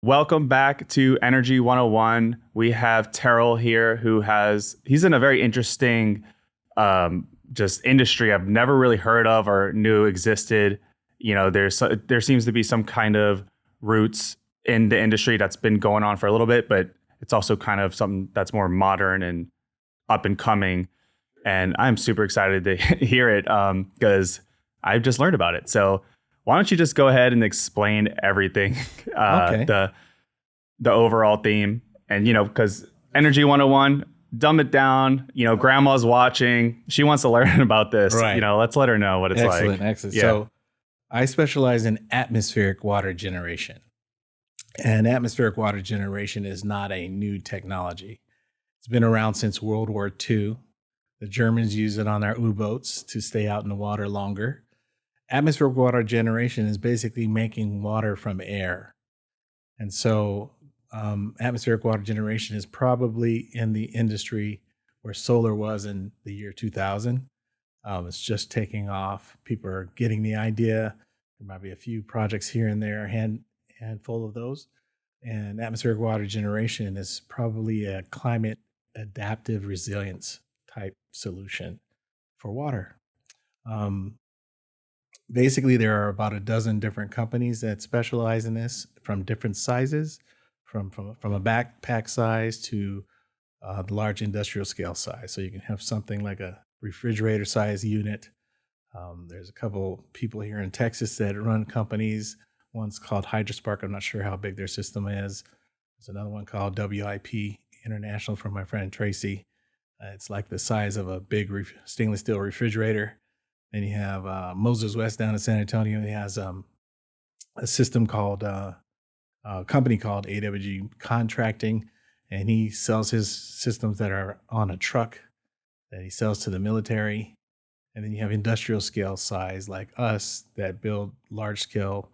Welcome back to Energy 101. We have Terell here he's in a very interesting just industry I've never really heard of or knew existed. There seems to be some kind of roots in the industry that's been going on for a little bit, but it's also kind of something that's more modern and up and coming. And I'm super excited to hear it because I've just learned about it. So why don't you just go ahead and explain everything, Okay. the overall theme, and because Energy 101, dumb it down. Grandma's watching; she wants to learn about this. Right. Let's let her know what it's like. Excellent. Yeah. So I specialize in atmospheric water generation. And atmospheric water generation is not a new technology. It's been around since World War II. The Germans use it on their U-boats to stay out in the water longer. Atmospheric water generation is basically making water from air. And so atmospheric water generation is probably in the industry where solar was in the year 2000. It's just taking off. People are getting the idea. There might be a few projects here and there, a handful of those. And atmospheric water generation is probably a climate adaptive resilience type solution for water. Basically, there are about a dozen different companies that specialize in this, from different sizes, from a backpack size to the large industrial scale size. So you can have something like a refrigerator size unit. There's a couple people here in Texas that run companies. One's called Hydrospark. I'm not sure how big their system is. There's another one called WIP International from my friend Tracy. It's like the size of a big stainless steel refrigerator. Then you have Moses West down in San Antonio. He has a system called a company called AWG Contracting, and he sells his systems that are on a truck that he sells to the military. And then you have industrial scale size like us that build large scale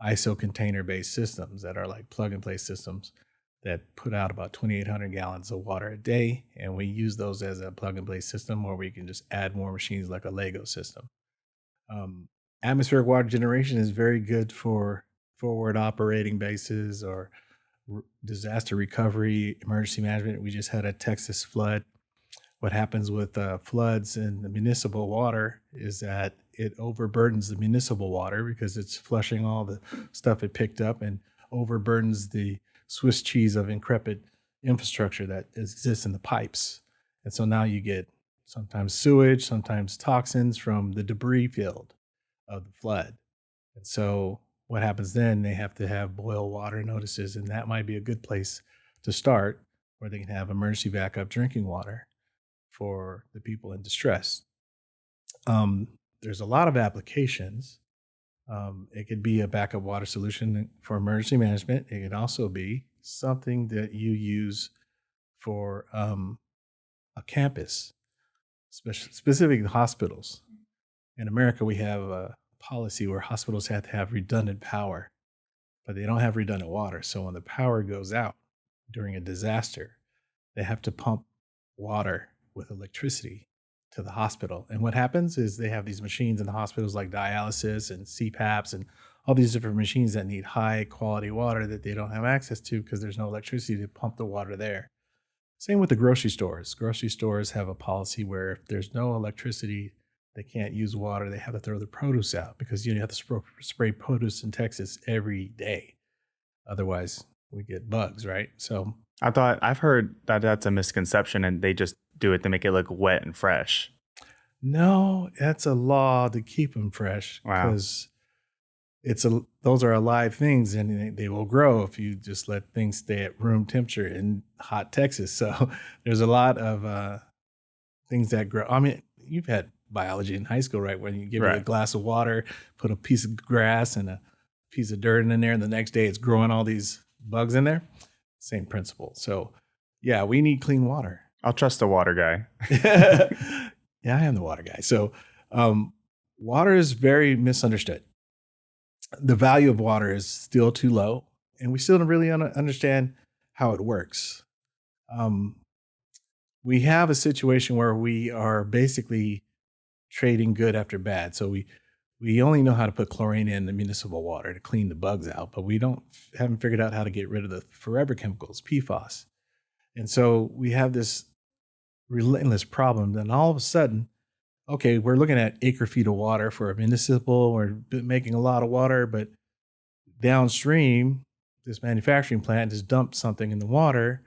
ISO container based systems that are like plug and play systems that put out about 2,800 gallons of water a day. And we use those as a plug and play system where we can just add more machines like a Lego system. Atmospheric water generation is very good for forward operating bases or disaster recovery, emergency management. We just had a Texas flood. What happens with floods in the municipal water is that it overburdens the municipal water because it's flushing all the stuff it picked up and overburdens the Swiss cheese of increpid infrastructure that exists in the pipes. And so now you get sometimes sewage, sometimes toxins from the debris field of the flood. And so what happens then, they have to have boil water notices, and that might be a good place to start where they can have emergency backup drinking water for the people in distress. There's a lot of applications. It could be a backup water solution for emergency management. It could also be something that you use for a campus, specifically hospitals. In America, we have a policy where hospitals have to have redundant power, but they don't have redundant water. So when the power goes out during a disaster, they have to pump water with electricity to the hospital. And what happens is they have these machines in the hospitals like dialysis and CPAPs and all these different machines that need high quality water that they don't have access to because there's no electricity to pump the water there. Same with the grocery stores. Grocery stores have a policy where if there's no electricity, they can't use water. They have to throw the produce out because you have to spray produce in Texas every day. Otherwise, we get bugs, right? So I've heard that that's a misconception and they just do it to make it look wet and fresh. no, that's a law to keep them fresh Wow. because those are alive things and they will grow if you just let things stay at room temperature in hot Texas. So there's a lot of things that grow. I mean, you've had biology in high school, right? When you give it a Right. glass of water, put a piece of grass and a piece of dirt in there, and the next day it's growing all these bugs in there. Same principle. So yeah, we need clean water. I'll trust the water guy. Yeah, I am the water guy. So water is very misunderstood. The value of water is still too low, and we still don't really understand how it works. We have a situation where we are basically trading good after bad. So We only know how to put chlorine in the municipal water to clean the bugs out, but we haven't figured out how to get rid of the forever chemicals, PFAS. And so we have this relentless problem. Then all of a sudden, okay, we're looking at acre feet of water for a municipal. We're making a lot of water, but downstream, this manufacturing plant has dumped something in the water.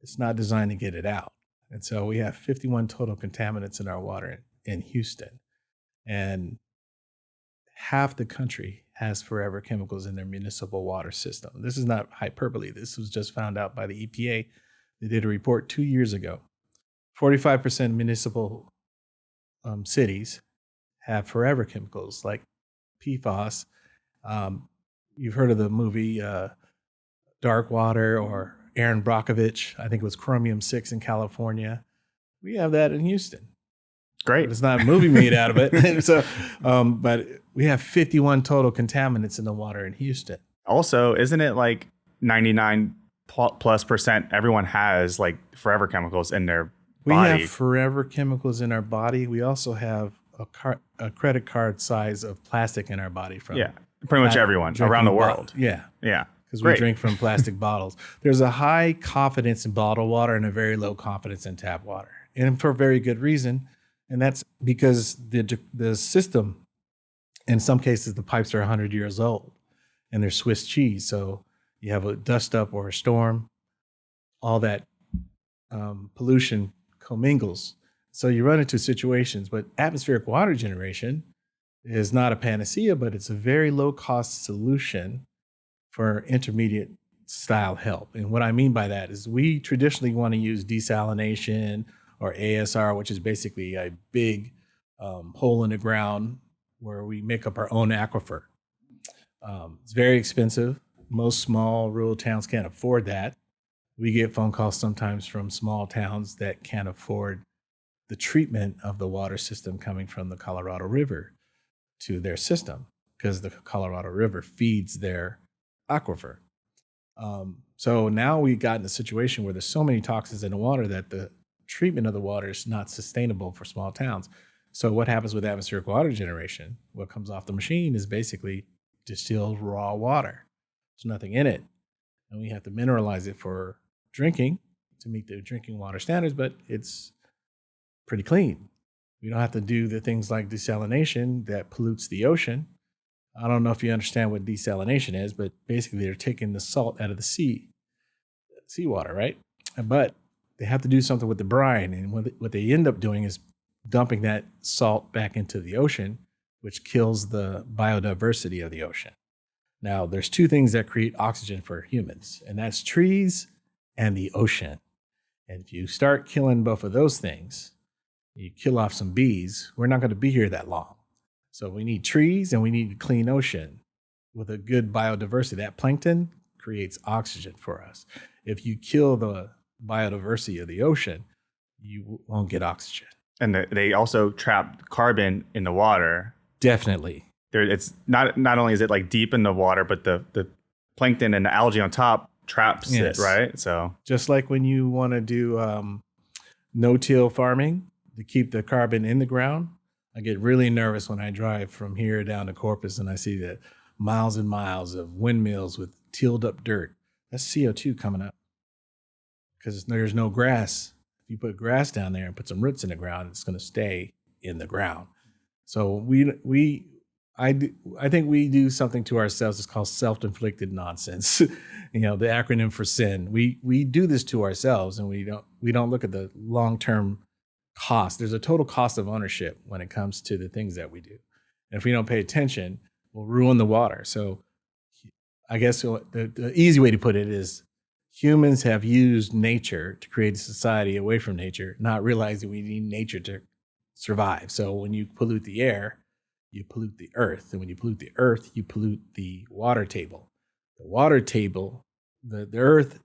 It's not designed to get it out. And so we have 51 total contaminants in our water in Houston. And half the country has forever chemicals in their municipal water system. This is not hyperbole. This was just found out by the EPA. They did a report 2 years ago. 45% municipal cities have forever chemicals like PFAS. You've heard of the movie Dark Water or Aaron Brockovich. I think it was Chromium 6 in California. We have that in Houston. Great. But it's not a movie made out of it. So, but we have 51 total contaminants in the water in Houston. Also, isn't it like 99+% everyone has like forever chemicals in their We body? have forever chemicals in our body. We also have a credit card size of plastic in our body from pretty much everyone around the world. Yeah. Because we Great. drink from plastic bottles. There's a high confidence in bottled water and a very low confidence in tap water. And for very good reason. And that's because the system, in some cases, the pipes are 100 years old and they're Swiss cheese. So you have a dust up or a storm, all that pollution commingles. So you run into situations, but atmospheric water generation is not a panacea, but it's a very low cost solution for intermediate style help. And what I mean by that is we traditionally want to use desalination or ASR, which is basically a big hole in the ground where we make up our own aquifer. It's very expensive. Most small rural towns can't afford that. We get phone calls sometimes from small towns that can't afford the treatment of the water system coming from the Colorado River to their system because the Colorado River feeds their aquifer. So now we got in a situation where there's so many toxins in the water that the treatment of the water is not sustainable for small towns. So what happens with atmospheric water generation? What comes off the machine is basically distilled raw water. There's nothing in it. And we have to mineralize it for drinking to meet the drinking water standards, but it's pretty clean. We don't have to do the things like desalination that pollutes the ocean. I don't know if you understand what desalination is, but basically they're taking the salt out of the seawater, right? But they have to do something with the brine. And what they end up doing is dumping that salt back into the ocean, which kills the biodiversity of the ocean. Now, there's two things that create oxygen for humans, and that's trees and the ocean. And if you start killing both of those things, you kill off some bees, we're not going to be here that long. So we need trees and we need a clean ocean with a good biodiversity. That plankton creates oxygen for us. If you kill the biodiversity of the ocean, you won't get oxygen. And they also trap carbon in the water. Definitely. It's not only is it like deep in the water, but the plankton and the algae on top traps it, right? So just like when you want to do no-till farming to keep the carbon in the ground, I get really nervous when I drive from here down to Corpus and I see the miles and miles of windmills with tilled up dirt. That's CO2 coming up because there's no grass. If you put grass down there and put some roots in the ground, it's going to stay in the ground. So I think we do something to ourselves. It's called self-inflicted nonsense. The acronym for sin. We do this to ourselves, and we don't look at the long-term cost. There's a total cost of ownership when it comes to the things that we do. And if we don't pay attention, we'll ruin the water. So I guess the easy way to put it is humans have used nature to create a society away from nature, not realizing we need nature to survive. So when you pollute the air, you pollute the earth. And when you pollute the earth, you pollute the water table. The water table, the earth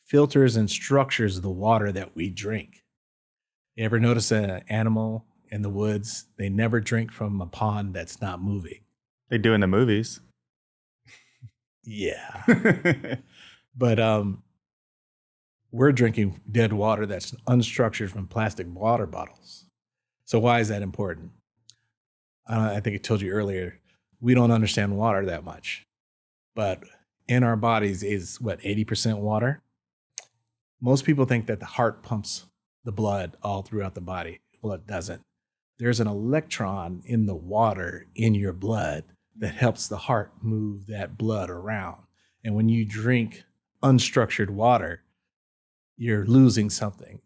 filters and structures the water that we drink. You ever notice an animal in the woods? They never drink from a pond that's not moving. they do in the movies. Yeah. But we're drinking dead water that's unstructured from plastic water bottles. So why is that important? I think I told you earlier, we don't understand water that much, but in our bodies is what, 80% water? Most people think that the heart pumps the blood all throughout the body. Well, it doesn't. There's an electron in the water in your blood that helps the heart move that blood around. And when you drink unstructured water, you're losing something.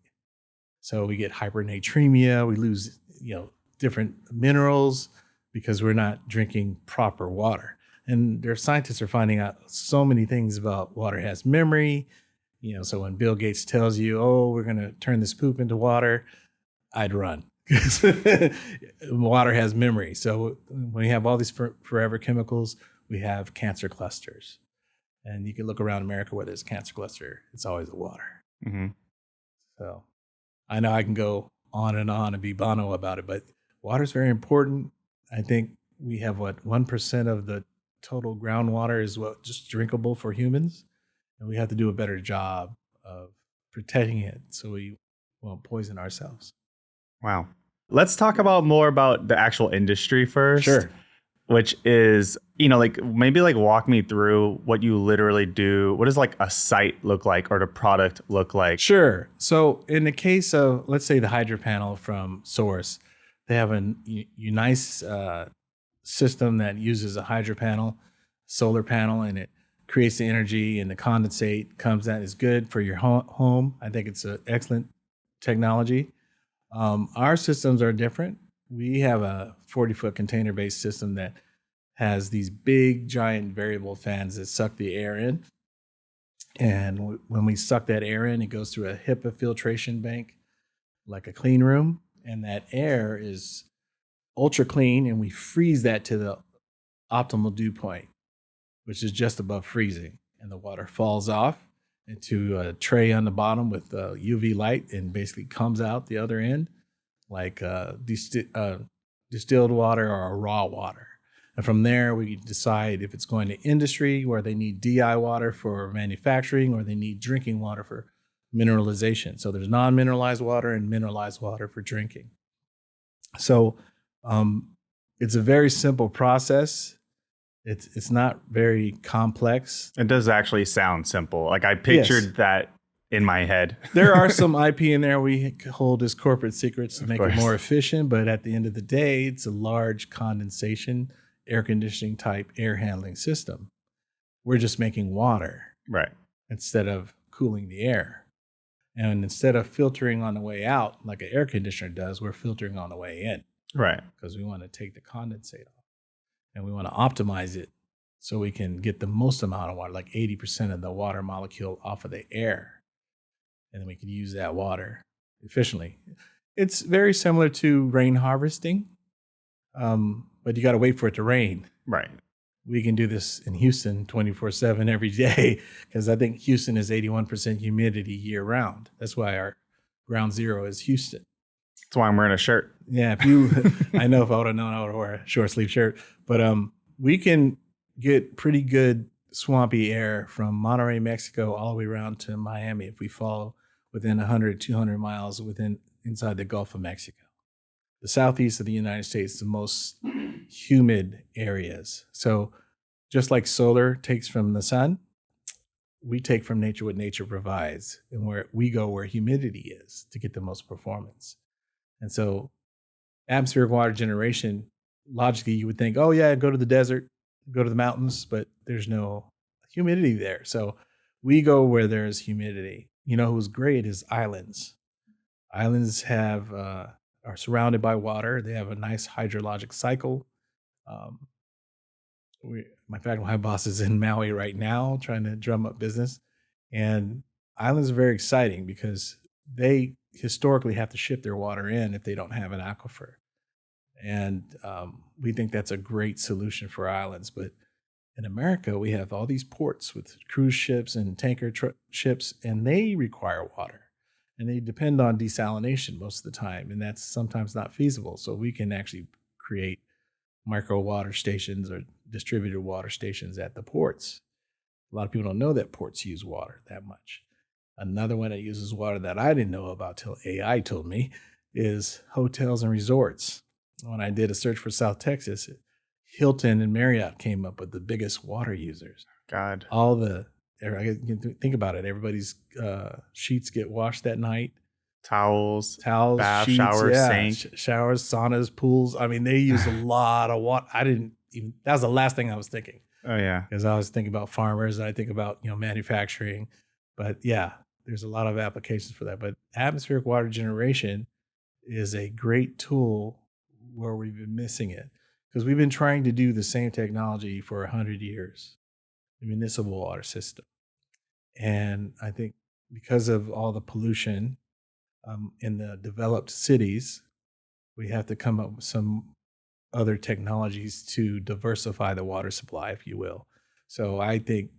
So we get hypernatremia, we lose, different minerals because we're not drinking proper water. And their scientists are finding out so many things about water has memory. So when Bill Gates tells you, oh, we're going to turn this poop into water, I'd run. Water has memory. So when we have all these forever chemicals, we have cancer clusters. And you can look around America where there's a cancer cluster, it's always the water. Mm-hmm. So I know I can go on and be Bono about it, but water is very important. I think we have 1% of the total groundwater is just drinkable for humans. And we have to do a better job of protecting it so we won't poison ourselves. Wow. Let's talk more about the actual industry first. Sure. Which is, maybe walk me through what you literally do. What does a site look like or the product look like? Sure. So in the case of, let's say, the hydro panel from Source, they have a nice system that uses a hydro panel, solar panel, and it creates the energy, and the condensate comes out. Is good for your home. I think it's an excellent technology. Our systems are different. We have a 40-foot container-based system that has these big, giant variable fans that suck the air in. And when we suck that air in, it goes through a HEPA filtration bank, like a clean room. And that air is ultra clean, and we freeze that to the optimal dew point, which is just above freezing. And the water falls off into a tray on the bottom with UV light and basically comes out the other end like distilled water or raw water. And from there, we decide if it's going to industry where they need DI water for manufacturing or they need drinking water for mineralization. So there's non-mineralized water and mineralized water for drinking. So it's a very simple process. It's not very complex. It does actually sound simple. I pictured that in my head. There are some IP in there we hold as corporate secrets to make it more efficient, but at the end of the day, it's a large condensation, air conditioning type air handling system. We're just making water. Right. Instead of cooling the air. And instead of filtering on the way out like an air conditioner does, we're filtering on the way in. Right. Because we want to take the condensate off. And we want to optimize it so we can get the most amount of water, like 80% of the water molecule off of the air. And then we can use that water efficiently. It's very similar to rain harvesting, but you got to wait for it to rain. Right. We can do this in Houston 24/7 every day because I think Houston is 81% humidity year round. That's why our ground zero is Houston. That's why I'm wearing a shirt. Yeah, I know if I would have known, I would wear a short sleeve shirt. But we can get pretty good swampy air from Monterey, Mexico, all the way around to Miami if we fall within 100, 200 miles inside the Gulf of Mexico. The southeast of the United States is the most humid areas. So just like solar takes from the sun, we take from nature what nature provides, and where we go where humidity is to get the most performance. And so atmospheric water generation, logically you would think, oh yeah, go to the desert, go to the mountains, but there's no humidity there. So we go where there's humidity. Who's great is islands. Islands are surrounded by water. They have a nice hydrologic cycle. My boss is in Maui right now trying to drum up business. And islands are very exciting because they historically have to ship their water in if they don't have an aquifer. And we think that's a great solution for islands. But in America, we have all these ports with cruise ships and tanker ships, and they require water. And they depend on desalination most of the time, and that's sometimes not feasible. So we can actually create micro water stations or distributed water stations at the ports. A lot of people don't know that ports use water that much. Another one that uses water that I didn't know about till AI told me is hotels and resorts. when I did a search for South Texas, Hilton and Marriott came up with the biggest water users. God. Think about it. Everybody's sheets get washed that night. Towels, bath, sheets, showers, sink. showers, saunas, pools. I mean, they use a lot of water. That was the last thing I was thinking. Oh yeah. Because I was thinking about farmers and I think about, manufacturing. But yeah, there's a lot of applications for that. But atmospheric water generation is a great tool where we've been missing it. Because we've been trying to do the same technology for 100 years, the municipal water system. And I think because of all the pollution in the developed cities, we have to come up with some other technologies to diversify the water supply, if you will. So I think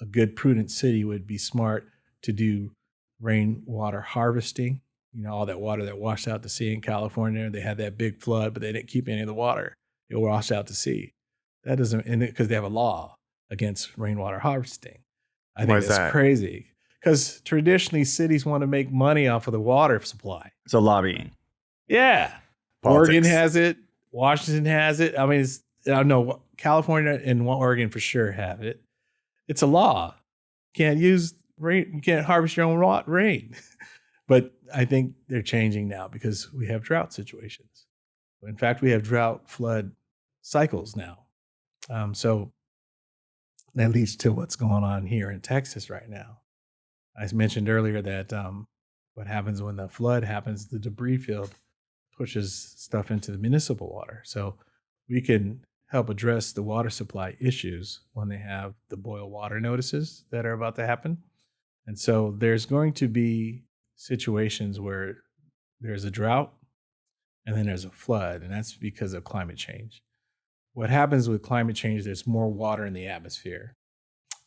a good prudent city would be smart to do rainwater harvesting. All that water that washed out to sea in California, they had that big flood, but they didn't keep any of the water. It washed out to sea. That doesn't, because they have a law against rainwater harvesting. I think that's crazy. Because traditionally, cities want to make money off of the water supply. So lobbying. Yeah. Politics. Oregon has it. Washington has it. I mean, I know California and Oregon for sure have it. It's a law. You can't use rain. You can't harvest your own rain. But I think they're changing now because we have drought situations. In fact, we have drought flood cycles now. So that leads to what's going on here in Texas right now. I mentioned earlier that what happens when the flood happens, the debris field pushes stuff into the municipal water. So we can help address the water supply issues when they have the boil water notices that are about to happen. And so there's going to be situations where there's a drought and then there's a flood, and that's because of climate change. What happens with climate change, there's more water in the atmosphere.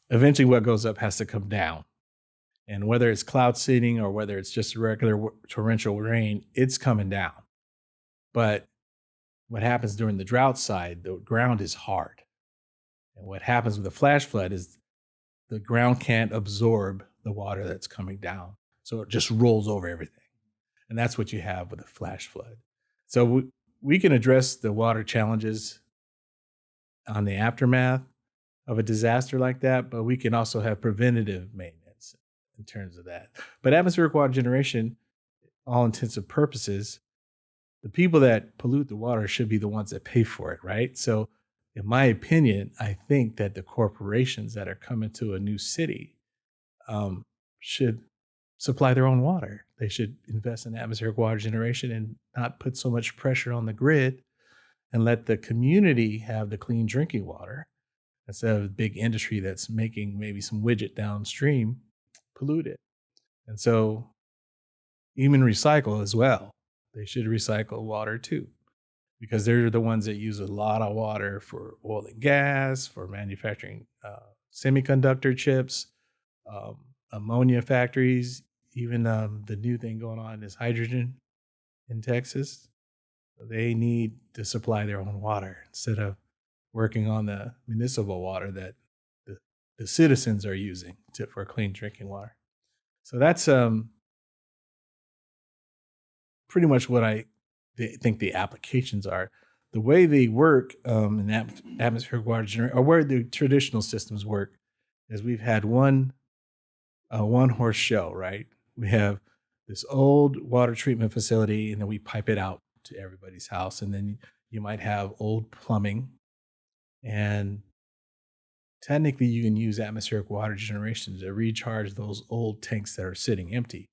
Eventually what goes up has to come down. And whether it's cloud seeding or whether it's just regular torrential rain, it's coming down. But what happens during the drought side, the ground is hard. And what happens with a flash flood is the ground can't absorb the water that's coming down. So it just rolls over everything. And that's what you have with a flash flood. So we can address the water challenges on the aftermath of a disaster like that, but we can also have preventative maintenance in terms of that. But atmospheric water generation, all intents and purposes, the people that pollute the water should be the ones that pay for it, right? So in my opinion, I think that the corporations that are coming to a new city should supply their own water. They should invest in atmospheric water generation and not put so much pressure on the grid and let the community have the clean drinking water instead of a big industry that's making maybe some widget downstream pollute it. And so even recycle as well. They should recycle water too, because they're the ones that use a lot of water for oil and gas, for manufacturing semiconductor chips, ammonia factories, even the new thing going on is hydrogen in Texas. They need to supply their own water instead of working on the municipal water that the citizens are using for clean drinking water. So that's pretty much what I think the applications are. The way they work in atmospheric water generation, or where the traditional systems work, is we've had one horse show, right? We have this old water treatment facility, and then we pipe it out to everybody's house. And then you might have old plumbing. And technically, you can use atmospheric water generation to recharge those old tanks that are sitting empty.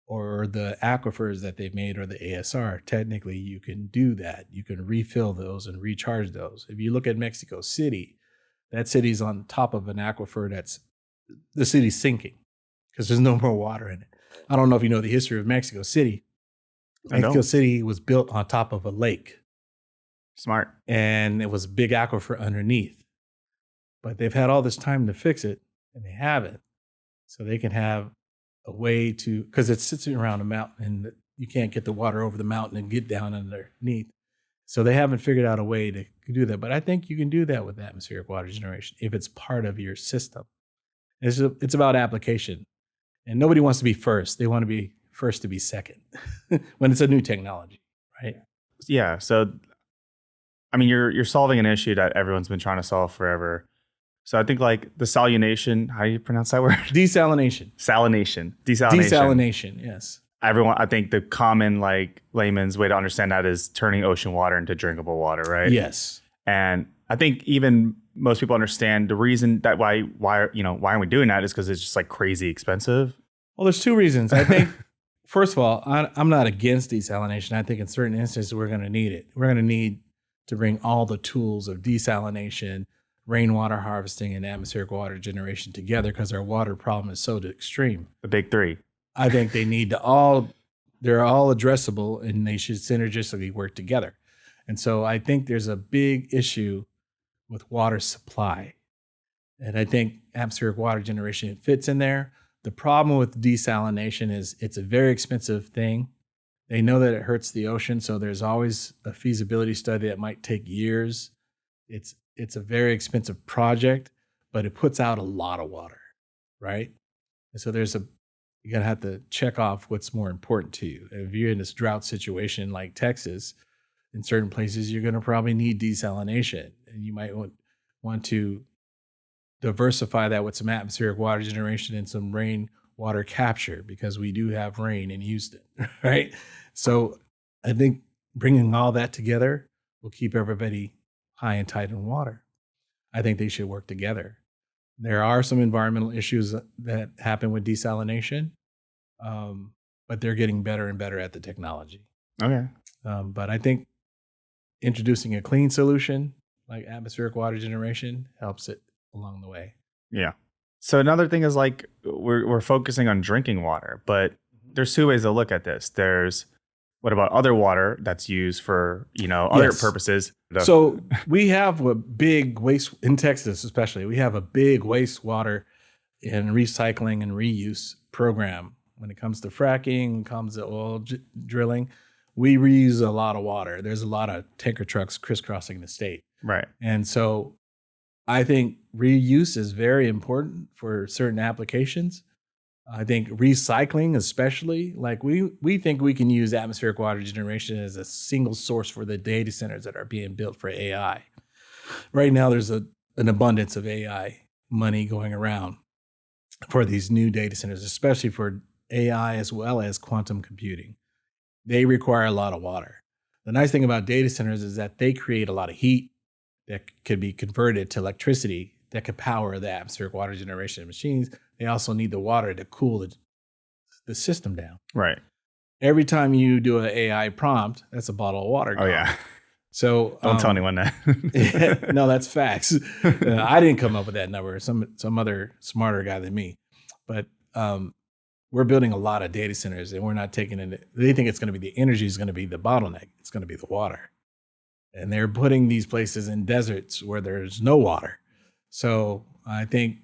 Or the aquifers that they've made, or the ASR, technically you can do that. You can refill those and recharge those. If you look at Mexico City, that city's on top of an aquifer the city's sinking because there's no more water in it. I don't know if you know the history of Mexico City. Mexico City was built on top of a lake. Smart. And it was a big aquifer underneath. But they've had all this time to fix it, and they haven't. So they can have a way to, because it's sitting around a mountain and you can't get the water over the mountain and get down underneath. So they haven't figured out a way to do that. But I think you can do that with atmospheric water generation if it's part of your system. It's about application. And nobody wants to be first. They want to be first to be second when it's a new technology, right? yeah. So I mean, you're solving an issue that everyone's been trying to solve forever. So I think like the salination, how do you pronounce that word? Desalination. Desalination. Desalination, yes. Everyone, I think the common like layman's way to understand that is turning ocean water into drinkable water, right? Yes. And I think even most people understand the reason that why aren't we doing that is because it's just like crazy expensive. Well, there's two reasons. I think, first of all, I'm not against desalination. I think in certain instances we're going to need it. We're going to need to bring all the tools of desalination, rainwater harvesting, and atmospheric water generation together because our water problem is so extreme. The big three. I think they need they're all addressable and they should synergistically work together. And so I think there's a big issue with water supply. And I think atmospheric water generation fits in there. The problem with desalination is it's a very expensive thing. They know that it hurts the ocean, so there's always a feasibility study that might take years. It's a very expensive project, but it puts out a lot of water, right? And so you gotta have to check off what's more important to you. If you're in this drought situation like Texas, in certain places, you're gonna probably need desalination, and you might want to diversify that with some atmospheric water generation and some rainwater capture because we do have rain in Houston, right? So I think bringing all that together will keep everybody high and tight on water. I think they should work together. There are some environmental issues that happen with desalination, but they're getting better and better at the technology. Okay. But I think introducing a clean solution like atmospheric water generation helps it along the way. Yeah. So another thing is like we're focusing on drinking water, but there's two ways to look at this. There's what about other water that's used for, other Yes. purposes? So we have a big waste in Texas, especially. We have a big wastewater and recycling and reuse program when it comes to fracking, when it comes to oil drilling. We reuse a lot of water. There's a lot of tanker trucks crisscrossing the state. Right. And so I think reuse is very important for certain applications. I think recycling, especially, like we think we can use atmospheric water generation as a single source for the data centers that are being built for AI. Right now, there's an abundance of AI money going around for these new data centers, especially for AI as well as quantum computing. They require a lot of water. The nice thing about data centers is that they create a lot of heat that could be converted to electricity that could power the atmospheric water generation machines. They also need the water to cool the system down. Right. Every time you do an AI prompt, that's a bottle of water gone. Oh, yeah. So Don't tell anyone that. no, that's facts. I didn't come up with that number. Some other smarter guy than me. But we're building a lot of data centers, and we're not taking it. They think it's going to be the energy is going to be the bottleneck. It's going to be the water, and they're putting these places in deserts where there's no water. So I think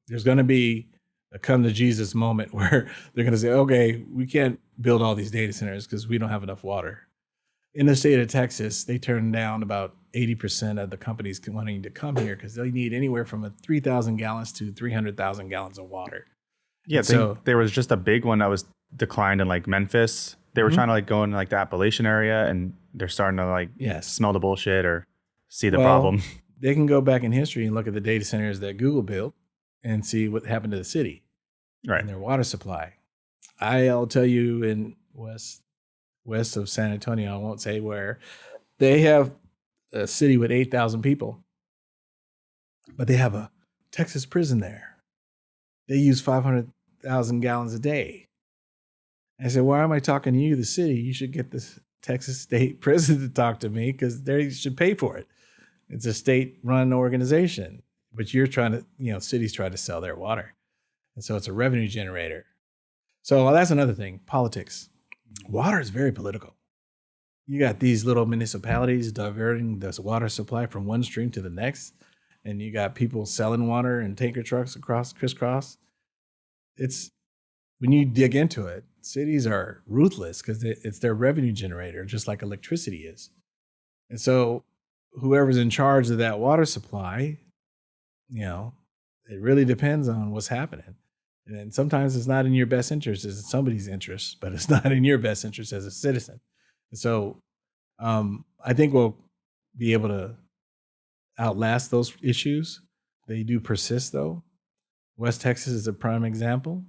there's going to be a come to Jesus moment where they're going to say, okay, we can't build all these data centers because we don't have enough water. In the state of Texas, they turned down about 80% of the companies wanting to come here because they need anywhere from 3,000 gallons to 300,000 gallons of water. Yeah, so there was just a big one that was declined in like Memphis. They were trying to like go in like the Appalachian area, and they're starting to like smell the bullshit or see the problem. They can go back in history and look at the data centers that Google built and see what happened to the city and their water supply. I'll tell you in west of San Antonio, I won't say where, they have a city with 8,000 people, but they have a Texas prison there. They use 500,000 gallons a day. I said, why am I talking to you, the city? You should get the Texas State Prison to talk to me because they should pay for it. It's a state-run organization, but you're trying to, cities try to sell their water. And so it's a revenue generator. So that's another thing, politics. Water is very political. You got these little municipalities diverting this water supply from one stream to the next, and you got people selling water in tanker trucks crisscross. It's when you dig into it, cities are ruthless because it's their revenue generator, just like electricity is. And so whoever's in charge of that water supply, it really depends on what's happening. And sometimes it's not in your best interest, it's in somebody's interest, but it's not in your best interest as a citizen. So I think we'll be able to outlast those issues. They do persist, though. West Texas is a prime example.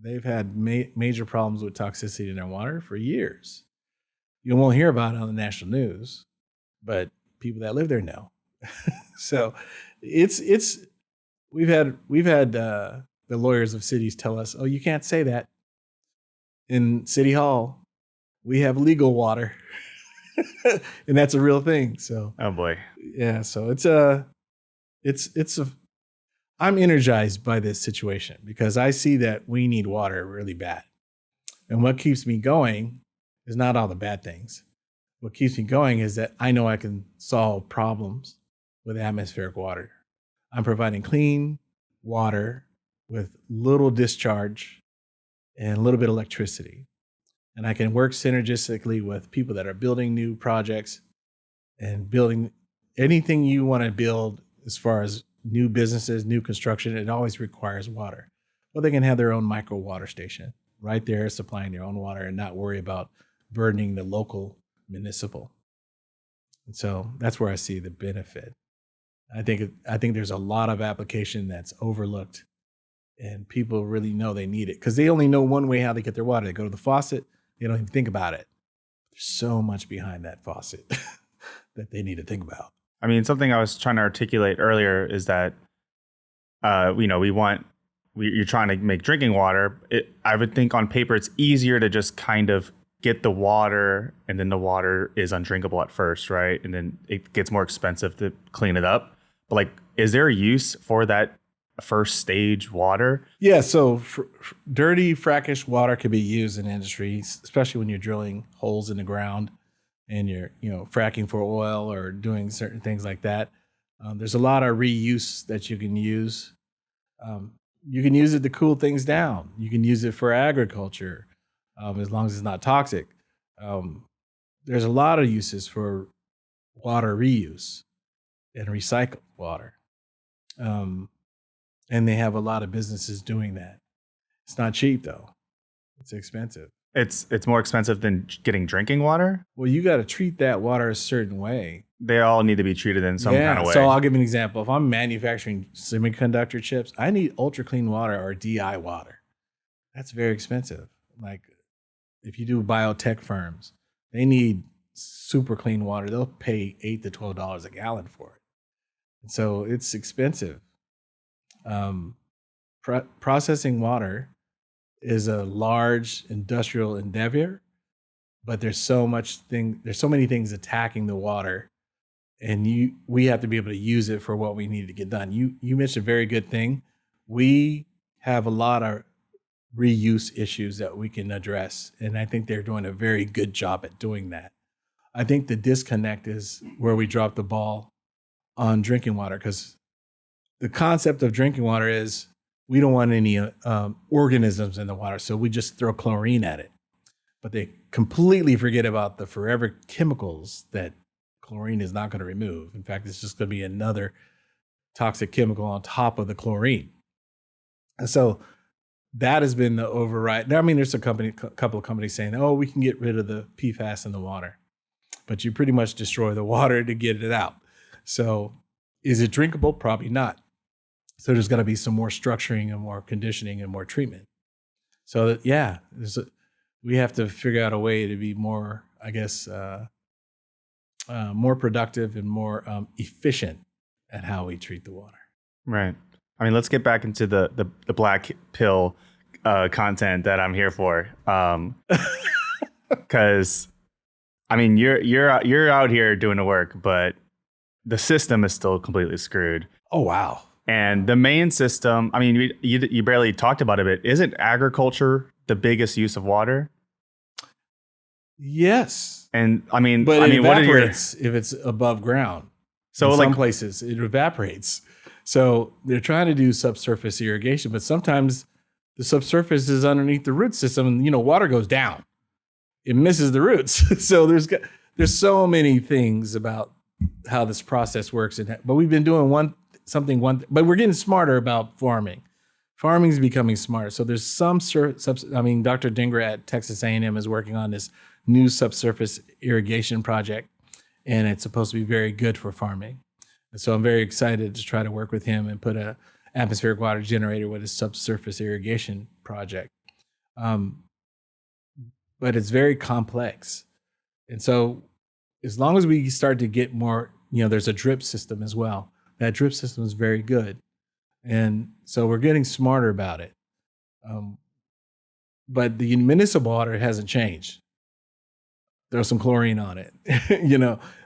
They've had major problems with toxicity in their water for years. You won't hear about it on the national news, but people that live there know. So it's we've had the lawyers of cities tell us, oh, you can't say that in City Hall. We have legal water. And that's a real thing. So Oh boy. yeah, so I'm energized by this situation because I see that we need water really bad. And what keeps me going is not all the bad things. What keeps me going is that I know I can solve problems with atmospheric water. I'm providing clean water with little discharge and a little bit of electricity. And I can work synergistically with people that are building new projects and building anything you want to build as far as new businesses, new construction. It always requires water. Well, they can have their own micro water station right there supplying their own water and not worry about burdening the local municipal. And so that's where I see the benefit. I think there's a lot of application that's overlooked and people really know they need it because they only know one way how they get their water. They go to the faucet. They don't even think about it. There's so much behind that faucet that they need to think about. I mean, something I was trying to articulate earlier is that, you're trying to make drinking water. I would think on paper, it's easier to just kind of get the water and then the water is undrinkable at first, right? And then it gets more expensive to clean it up. But like, is there a use for that first stage water? Yeah, so dirty, frackish water could be used in industry, especially when you're drilling holes in the ground and you're fracking for oil or doing certain things like that. There's a lot of reuse that you can use. You can use it to cool things down. You can use it for agriculture, as long as it's not toxic. There's a lot of uses for water reuse and recycled water. And they have a lot of businesses doing that. It's not cheap though. It's expensive. It's more expensive than getting drinking water? Well, you got to treat that water a certain way. They all need to be treated in some kind of way. So I'll give you an example. If I'm manufacturing semiconductor chips, I need ultra clean water or DI water. That's very expensive. Like if you do biotech firms, they need super clean water. They'll pay $8 to $12 a gallon for it. And so it's expensive. Processing water is a large industrial endeavor, but there's so many things attacking the water, and we have to be able to use it for what we need to get done. You mentioned a very good thing. We have a lot of reuse issues that we can address, and I think they're doing a very good job at doing that. I think the disconnect is where we drop the ball on drinking water, because the concept of drinking water is we don't want any organisms in the water, so we just throw chlorine at it. But they completely forget about the forever chemicals that chlorine is not going to remove. In fact, it's just going to be another toxic chemical on top of the chlorine. And so that has been the override. I mean, there's a couple of companies saying, oh, we can get rid of the PFAS in the water. But you pretty much destroy the water to get it out. So is it drinkable? Probably not. So there's got to be some more structuring and more conditioning and more treatment. So yeah, we have to figure out a way to be more, I guess, more productive and more efficient at how we treat the water. Right. I mean, let's get back into the black pill content that I'm here for. Because I mean, you're out here doing the work, but the system is still completely screwed. Oh wow. And the main system, I mean, you barely talked about it, but isn't agriculture the biggest use of water? Yes. And I mean, but it evaporates if it's above ground. So in some places it evaporates. So they're trying to do subsurface irrigation, but sometimes the subsurface is underneath the root system and, water goes down. It misses the roots. So there's so many things about how this process works. But we've been doing but we're getting smarter about farming farming is becoming smart. So there's some, Dr. Dinger at Texas A&M is working on this new subsurface irrigation project, and it's supposed to be very good for farming. And so I'm very excited to try to work with him and put a atmospheric water generator with a subsurface irrigation project. But it's very complex. And so as long as we start to get more, there's a drip system as well. That drip system is very good. And so we're getting smarter about it. But the municipal water hasn't changed. There's some chlorine on it.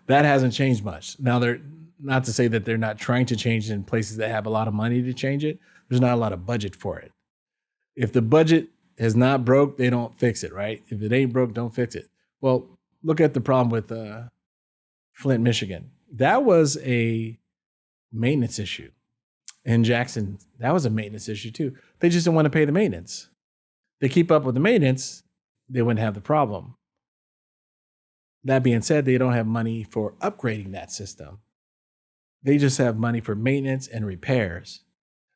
That hasn't changed much. Now, they're not to say that they're not trying to change it in places that have a lot of money to change it. There's not a lot of budget for it. If the budget is not broke, they don't fix it, right? If it ain't broke, don't fix it. Well, look at the problem with Flint, Michigan. That was a maintenance issue. In Jackson, that was a maintenance issue too. They just didn't want to pay the maintenance. They keep up with the maintenance, they wouldn't have the problem. That being said, they don't have money for upgrading that system. They just have money for maintenance and repairs.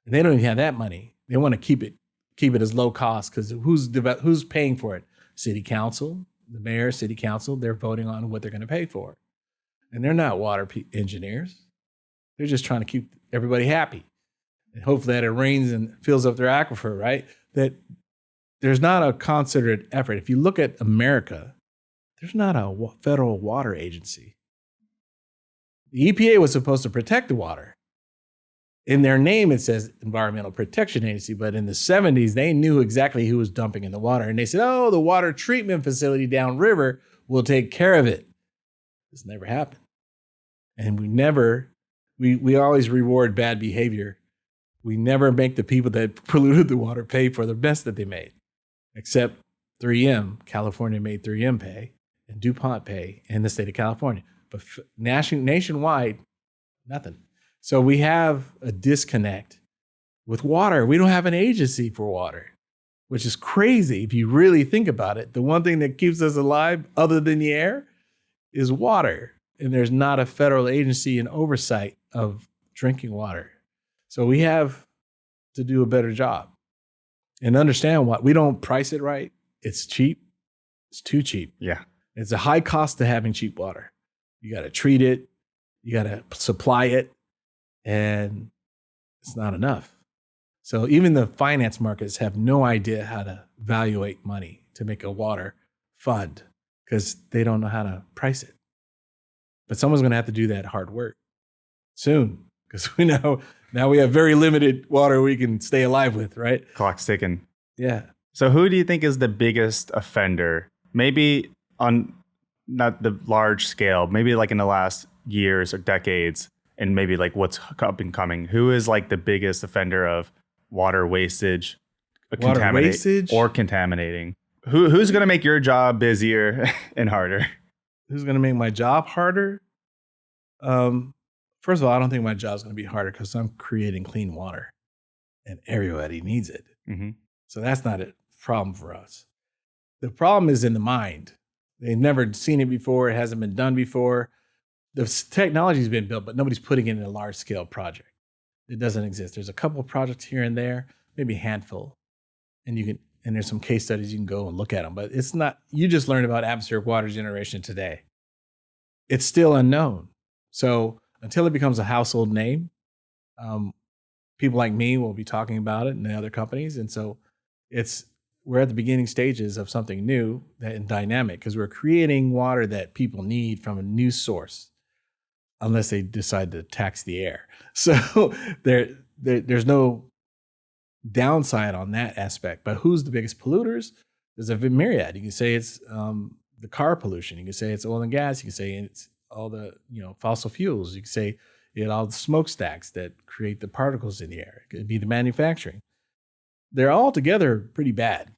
And they don't even have that money. They want to keep it as low cost because who's paying for it? City council, the mayor, city council, they're voting on what they're going to pay for. And they're not water engineers. They're just trying to keep everybody happy. And hopefully that it rains and fills up their aquifer, right? That there's not a concerted effort. If you look at America, there's not a federal water agency. The EPA was supposed to protect the water. In their name, it says Environmental Protection Agency, but in the 70s, they knew exactly who was dumping in the water. And they said, oh, the water treatment facility downriver will take care of it. This never happened. And we always reward bad behavior. We never make the people that polluted the water pay for the mess that they made, except 3M. California made 3M pay and DuPont pay in the state of California. But nationwide, nothing. So we have a disconnect with water. We don't have an agency for water, which is crazy if you really think about it. The one thing that keeps us alive other than the air is water. And there's not a federal agency in oversight of drinking water. So we have to do a better job and understand what we don't price it right. It's cheap. It's too cheap. Yeah. It's a high cost to having cheap water. You got to treat it. You got to supply it. And it's not enough. So even the finance markets have no idea how to evaluate money to make a water fund because they don't know how to price it. But someone's going to have to do that hard work soon because we know now we have very limited water we can stay alive with, right? Clock's ticking. Yeah. So who do you think is the biggest offender? Maybe on not the large scale, maybe like in the last years or decades, and maybe like what's up and coming. Who is like the biggest offender of water wastage, or contaminating? Who's going to make your job busier and harder? Who's going to make my job harder? First of all, I don't think my job's going to be harder because I'm creating clean water and everybody needs it. Mm-hmm. So that's not a problem for us. The problem is in the mind. They've never seen it before. It hasn't been done before. The technology's been built, but nobody's putting it in a large scale project. It doesn't exist. There's a couple of projects here and there, maybe a handful. And there's some case studies you can go and look at them, but it's not, you just learned about atmospheric water generation today. It's still unknown. So until it becomes a household name, people like me will be talking about it and the other companies. And so we're at the beginning stages of something new and dynamic because we're creating water that people need from a new source, unless they decide to tax the air. So there's no downside on that aspect. But who's the biggest polluters? There's a myriad. You can say it's the car pollution. You can say it's oil and gas. You can say it's all the fossil fuels. You can say all the smokestacks that create the particles in the air. It could be the manufacturing. They're all together pretty bad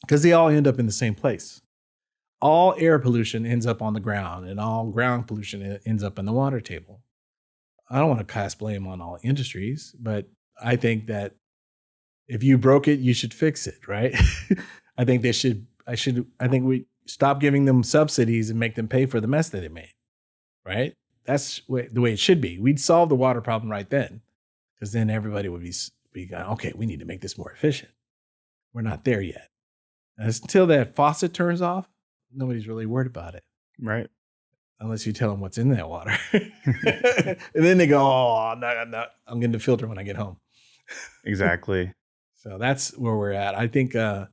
because they all end up in the same place. All air pollution ends up on the ground and all ground pollution ends up in the water table. I don't want to cast blame on all industries, but I think that if you broke it, you should fix it, right? I think we stop giving them subsidies and make them pay for the mess that they made, right? That's the way it should be. We'd solve the water problem right then because then everybody would be we got, okay, we need to make this more efficient. We're not there yet. And until that faucet turns off, nobody's really worried about it. Right. Unless you tell them what's in that water. And then they go, oh, no, I'm getting the filter when I get home. Exactly. So that's where we're at. I think the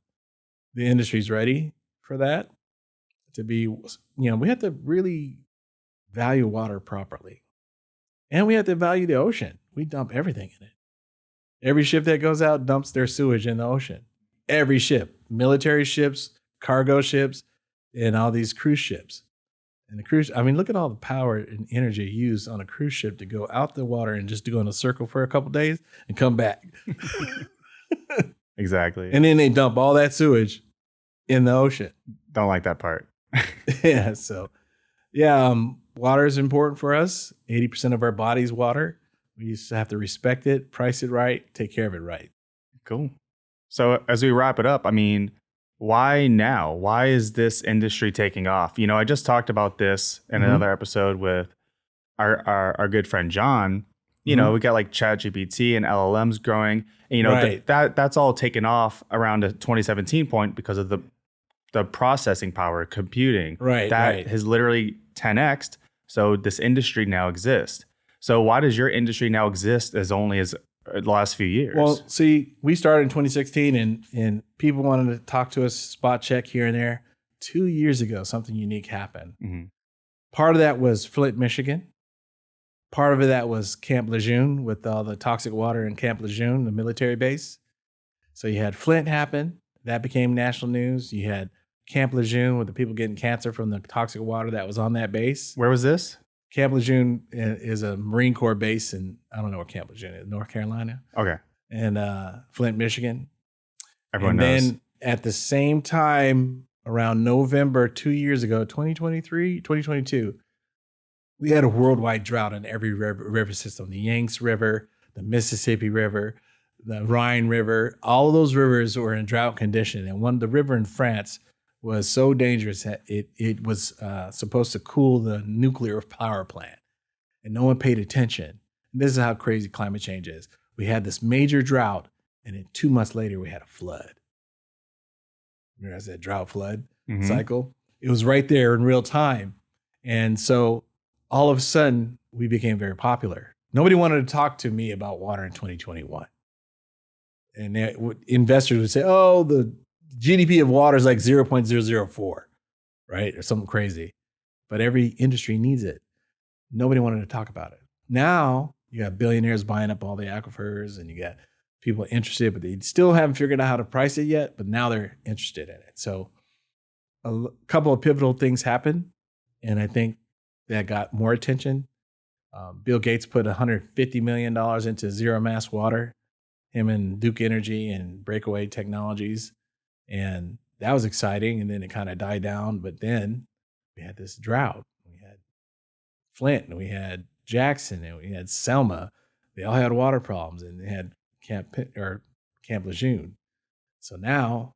industry's ready for that to be, we have to really value water properly. And we have to value the ocean. We dump everything in it. Every ship that goes out dumps their sewage in the ocean. Every ship, military ships, cargo ships, and all these cruise ships. And the cruise, look at all the power and energy used on a cruise ship to go out the water and just to go in a circle for a couple days and come back. Exactly. And then they dump all that sewage in the ocean. Don't like that part. Yeah. So, water is important for us. 80% of our body's water. We just have to respect it, price it right, take care of it right. Cool. So as we wrap it up, why now? Why is this industry taking off? I just talked about this in another episode with our good friend John. We got like ChatGPT and LLMs growing. And, Right. that's all taken off around a 2017 point because of the processing power, computing. Right. That has literally 10x'd. So this industry now exists. So why does your industry now exist as only as the last few years? Well, see, we started in 2016 and people wanted to talk to us, spot check here and there. 2 years ago, something unique happened. Mm-hmm. Part of that was Flint, Michigan. Part of that was Camp Lejeune with all the toxic water in Camp Lejeune, the military base. So you had Flint happen. That became national news. You had Camp Lejeune with the people getting cancer from the toxic water that was on that base. Where was this? Camp Lejeune is a Marine Corps base in, I don't know where Camp Lejeune is, North Carolina. Okay. And Flint, Michigan. Everyone knows. Then at the same time, around November 2 years ago, 2022, we had a worldwide drought in every river system. The Yangtze River, the Mississippi River, the Rhine River, all of those rivers were in drought condition. And the river in France was so dangerous that it was supposed to cool the nuclear power plant. And no one paid attention. And this is how crazy climate change is. We had this major drought, and then 2 months later, we had a flood. Remember I said drought flood cycle? It was right there in real time. And so all of a sudden, we became very popular. Nobody wanted to talk to me about water in 2021. And investors would say, oh, the GDP of water is like 0.004, right? Or something crazy. But every industry needs it. Nobody wanted to talk about it. Now you got billionaires buying up all the aquifers and you got people interested, but they still haven't figured out how to price it yet, but now they're interested in it. So a couple of pivotal things happened, and I think that got more attention. Bill Gates put $150 million into zero mass water, him and Duke Energy and Breakaway Technologies. And that was exciting. And then it kind of died down. But then we had this drought. We had Flint and we had Jackson and we had Selma. They all had water problems, and they had Camp Lejeune. So now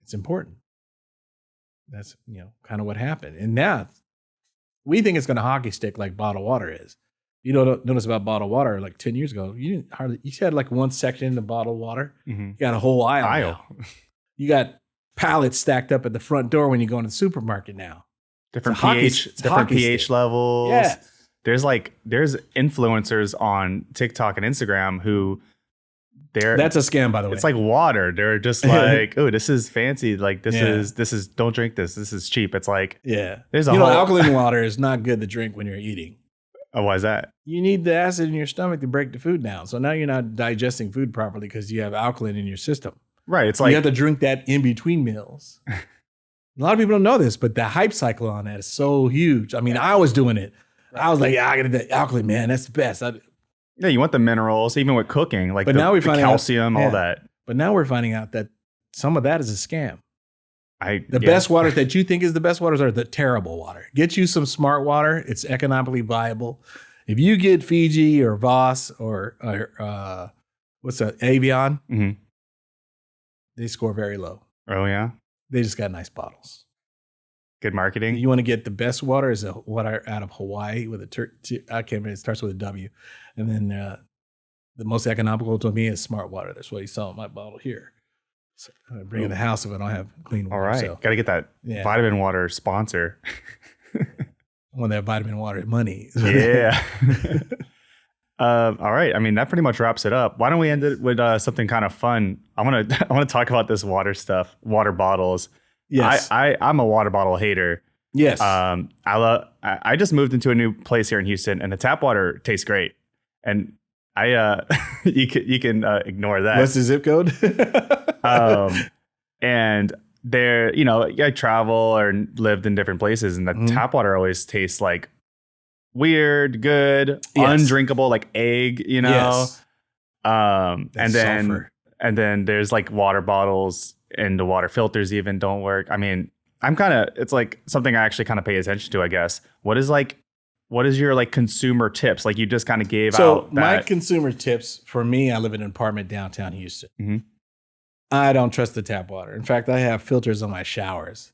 it's important. That's kind of what happened. And now we think it's going to hockey stick like bottled water is. You don't notice about bottled water like 10 years ago. You had like one section of bottled water. Mm-hmm. You got a whole aisle now. You got pallets stacked up at the front door when you go into the supermarket now. Different pH levels. Yeah. There's influencers on TikTok and Instagram who that's a scam, by the way. It's like water. They're just like, oh, this is fancy. Like this is don't drink this. This is cheap. It's like there's alkaline water is not good to drink when you're eating. Oh, why is that? You need the acid in your stomach to break the food down. So now you're not digesting food properly because you have alkaline in your system. Right. It's like you have to drink that in between meals. A lot of people don't know this, but the hype cycle on that is so huge. I was doing it. I was like, I got to get alkaline, man. That's the best. Yeah, you want the minerals, even with cooking, like the calcium, all that. But now we're finding out that some of that is a scam. The best waters that you think is the best waters are the terrible water. Get you some smart water. It's economically viable. If you get Fiji or Voss or what's that, Avion, they score very low. Oh, yeah? They just got nice bottles. Good marketing. You want to get the best water is a water out of Hawaii with I can't remember, it starts with a W. And then the most economical to me is smart water. That's what you saw in my bottle here. So I bring it in the house if I don't have clean water. All right. So, Got to get that vitamin water sponsor. I want that vitamin water money. Yeah. All right. I mean, that pretty much wraps it up. Why don't we end it with something kind of fun? I want to talk about this water stuff, water bottles. Yes. I'm a water bottle hater. Yes. I just moved into a new place here in Houston, and the tap water tastes great. And you can ignore that. What's the zip code? And there, I travel or lived in different places, and the tap water always tastes like weird, good, undrinkable, like egg, Yes. And then there's like water bottles, and the water filters even don't work. I mean, it's like something I actually kind of pay attention to, I guess. What is your like consumer tips? Like you just kind of gave out. So my consumer tips for me, I live in an apartment downtown Houston. Mm-hmm. I don't trust the tap water. In fact, I have filters on my showers.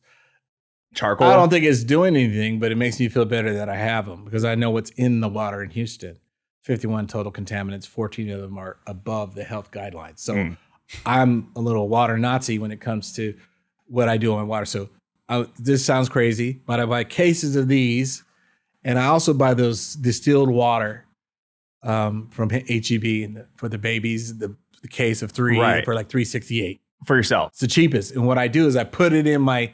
Charcoal? I don't think it's doing anything, but it makes me feel better that I have them because I know what's in the water in Houston. 51 total contaminants, 14 of them are above the health guidelines. So I'm a little water Nazi when it comes to what I do on water. So this sounds crazy, but I buy cases of these, and I also buy those distilled water from HEB and for the babies, the case of 3 for like $3.68 for yourself. It's the cheapest. And what I do is I put it in my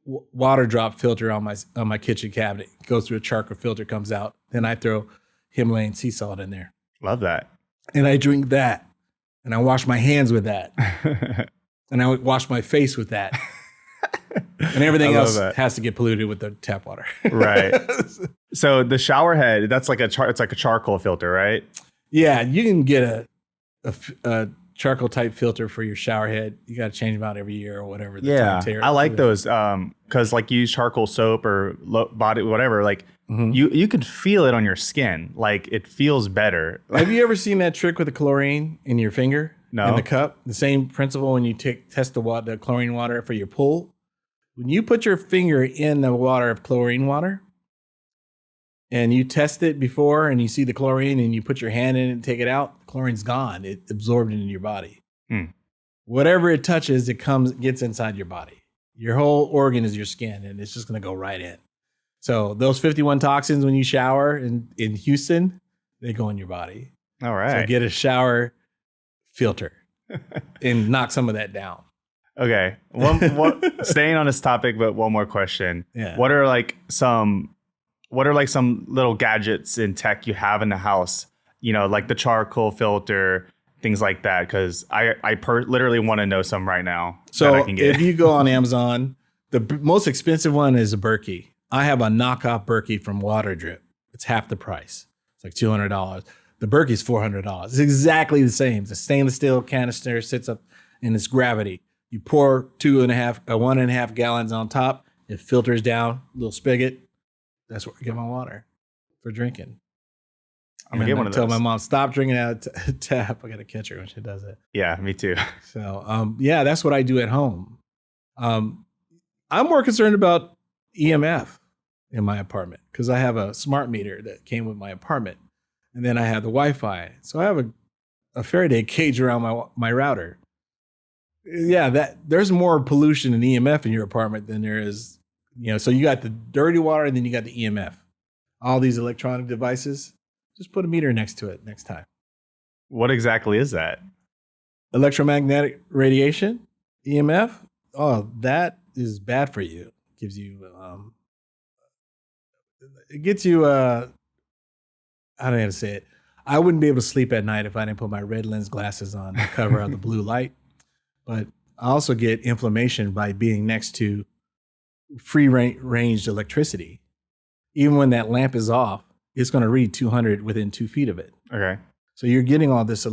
water drop filter on my kitchen cabinet. It goes through a charcoal filter, comes out. Then I throw Himalayan sea salt in there. Love that. And I drink that. And I wash my hands with that. And I wash my face with that. And everything else has to get polluted with the tap water. Right. So the shower head, that's like it's like a charcoal filter, right? Yeah, you can get a charcoal type filter for your shower head. You got to change them out every year or whatever. I like those because like you use charcoal soap or body whatever. Like you could feel it on your skin. Like it feels better. Have you ever seen that trick with the chlorine in your finger? No. In the cup? The same principle when you test the chlorine water for your pool. When you put your finger in the water of chlorine water and you test it before and you see the chlorine and you put your hand in it and take it out, the chlorine's gone. It absorbed into your body. Whatever it touches, gets inside your body. Your whole organ is your skin, and it's just going to go right in. So those 51 toxins when you shower in Houston, they go in your body. All right. So get a shower filter and knock some of that down. Okay. Staying on this topic, but one more question. Yeah. What are like some little gadgets and tech you have in the house? Like the charcoal filter, things like that. Because I literally want to know some right now. So if you go on Amazon, the most expensive one is a Berkey. I have a knockoff Berkey from Water Drip. It's half the price. It's like $200. The Berkey's $400. It's exactly the same. It's a stainless steel canister, sits up in its gravity. You pour 1.5 gallons on top. It filters down, little spigot. That's where I get my water for drinking. I'm gonna get one of those. Tell my mom, stop drinking out of tap. I gotta catch her when she does it. Yeah, me too. So, that's what I do at home. I'm more concerned about EMF in my apartment because I have a smart meter that came with my apartment, and then I have the Wi-Fi. So I have a Faraday cage around my router. Yeah, there's more pollution and EMF in your apartment than there is, so you got the dirty water and then you got the EMF. All these electronic devices, just put a meter next to it next time. What exactly is that? Electromagnetic radiation, EMF. Oh, that is bad for you. Gives you, it gets you, I don't know how to say it. I wouldn't be able to sleep at night if I didn't put my red lens glasses on to cover out the blue light. But I also get inflammation by being next to free range electricity. Even when that lamp is off, it's going to read 200 within 2 feet of it. Okay. So you're getting all this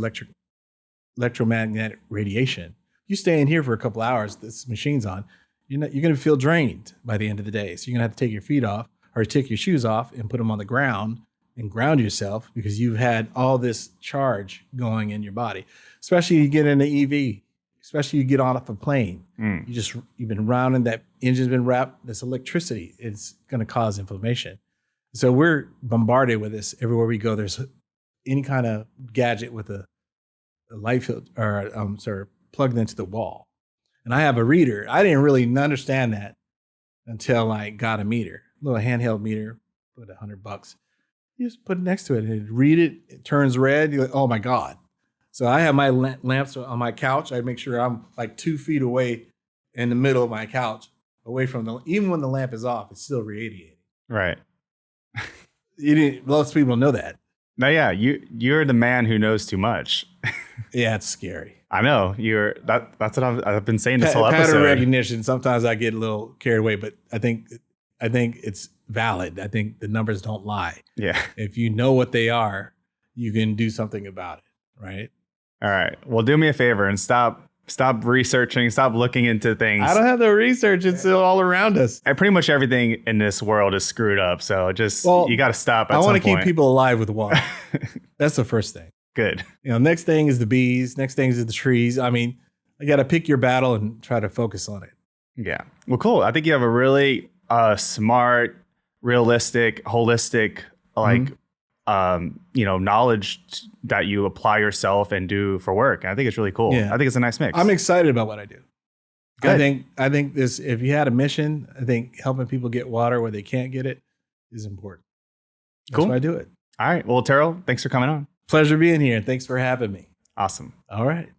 electromagnetic radiation. You stay in here for a couple hours, this machine's on, you're going to feel drained by the end of the day. So you're going to have to take your feet off or take your shoes off and put them on the ground and ground yourself because you've had all this charge going in your body. Especially you get in an EV. Especially you get off a plane. You've been rounding, that engine's been wrapped, this electricity, it's going to cause inflammation. So we're bombarded with this everywhere we go. There's any kind of gadget with a light filter or plugged into the wall. And I have a reader. I didn't really understand that until I got a meter, a little handheld meter, put $100. You just put it next to it and read it. It turns red. You're like, oh my God. So I have my lamps on my couch. I make sure I'm like 2 feet away in the middle of my couch, away from even when the lamp is off, it's still radiating. Right. Most people know that. No, yeah, you're the man who knows too much. Yeah, it's scary. I know that's what I've been saying this whole episode. Pattern recognition. Sometimes I get a little carried away, but I think it's valid. I think the numbers don't lie. Yeah. If you know what they are, you can do something about it. Right. All right. Well, do me a favor and stop researching, stop looking into things. I don't have the research. It's still all around us. And pretty much everything in this world is screwed up. So you got to stop at some point. I want to keep people alive with water. That's the first thing. Good. Next thing is the bees. Next thing is the trees. I mean, I got to pick your battle and try to focus on it. Yeah. Well, cool. I think you have a really smart, realistic, holistic, knowledge that you apply yourself and do for work. I think it's really cool. Yeah. I think it's a nice mix. I'm excited about what I do. Good. I think this, if you had a mission, I think helping people get water where they can't get it is important. That's Cool. why I do it. All right. Well, Terell, thanks for coming on. Pleasure being here. Thanks for having me. Awesome. All right.